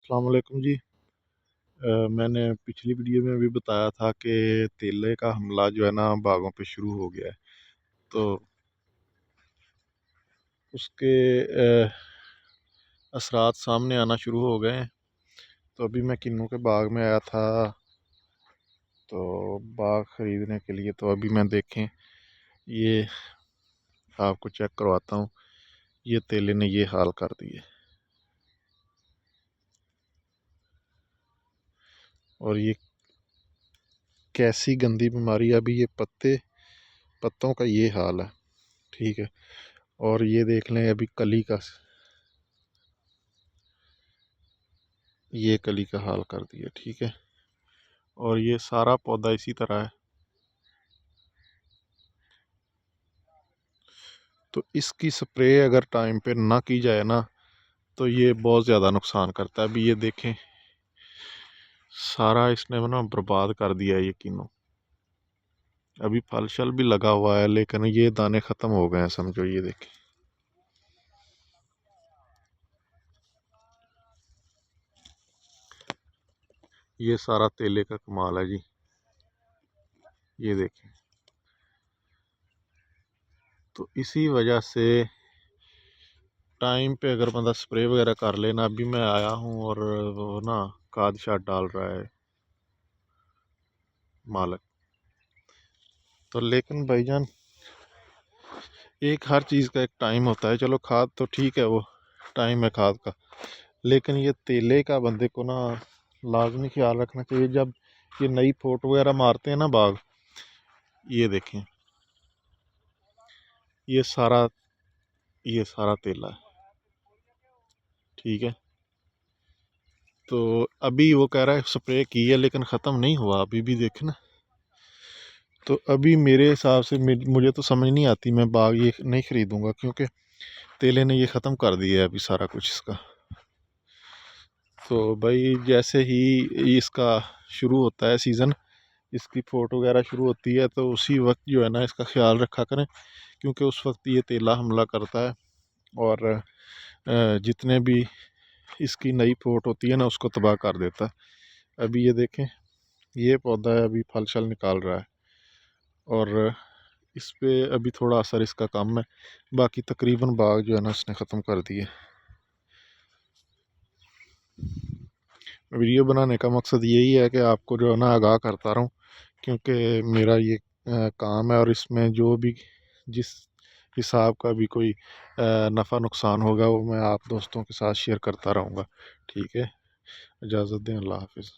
अस्सलाम वालेकुम जी। मैंने पिछली वीडियो में भी बताया था कि तेले का हमला जो है ना बागों पे शुरू हो गया है। तो उसके असरात सामने आना शुरू हो गए हैं। तो अभी मैं किन्नू के बाग में आया था, तो बाग ख़रीदने के लिए। तो अभी मैं देखें, ये आपको चेक करवाता हूँ। ये तेले ने ये हाल कर दिए, और ये कैसी गंदी बीमारी है। अभी ये पत्तों का ये हाल है, ठीक है। और ये देख लें, अभी कली का, ये कली का हाल कर दिया, ठीक है। और ये सारा पौधा इसी तरह है। तो इसकी स्प्रे अगर टाइम पे ना की जाए ना, तो ये बहुत ज़्यादा नुकसान करता है। अभी ये देखें, सारा इसने ना बर्बाद कर दिया है ये किन्नू। अभी फल शल भी लगा हुआ है, लेकिन ये दाने ख़त्म हो गए हैं समझो। ये देखें, ये सारा तेले का कमाल है जी। ये देखें, तो इसी वजह से टाइम पे अगर बंदा स्प्रे वगैरह कर लेना। अभी मैं आया हूँ और वो ना खाद शाद डाल रहा है मालक। तो लेकिन भाईजान, एक हर चीज़ का एक टाइम होता है। चलो खाद तो ठीक है, वो टाइम है खाद का, लेकिन ये तेले का बंदे को ना लाजमी ख्याल रखना चाहिए। जब ये नई फोटो वगैरह मारते हैं ना बाग, ये देखें, ये सारा ये सारा तेला है, ठीक है। तो अभी वो कह रहा है स्प्रे की है, लेकिन ख़त्म नहीं हुआ, अभी भी देखे ना। तो अभी मेरे हिसाब से मुझे तो समझ नहीं आती, मैं बाग ये नहीं ख़रीदूँगा, क्योंकि तेले ने ये ख़त्म कर दिया है अभी सारा कुछ इसका। तो भाई जैसे ही इसका शुरू होता है सीज़न, इसकी फ़ोटो वगैरह शुरू होती है, तो उसी वक्त जो है ना इसका ख्याल रखा करें, क्योंकि उस वक्त ये तेला हमला करता है और जितने भी इसकी नई फोट होती है ना उसको तबाह कर देता है। अभी ये देखें, ये पौधा है, अभी फल शल निकाल रहा है, और इस पे अभी थोड़ा असर इसका कम है। बाकी तकरीबन बाग जो है ना इसने ख़त्म कर दिए। वीडियो बनाने का मकसद यही है कि आपको जो है ना आगाह करता रहूं, क्योंकि मेरा ये काम है, और इसमें जो भी जिस हिसाब का भी कोई नफ़ा नुकसान होगा वो मैं आप दोस्तों के साथ शेयर करता रहूँगा, ठीक है। इजाज़त दें, अल्लाह हाफिज़।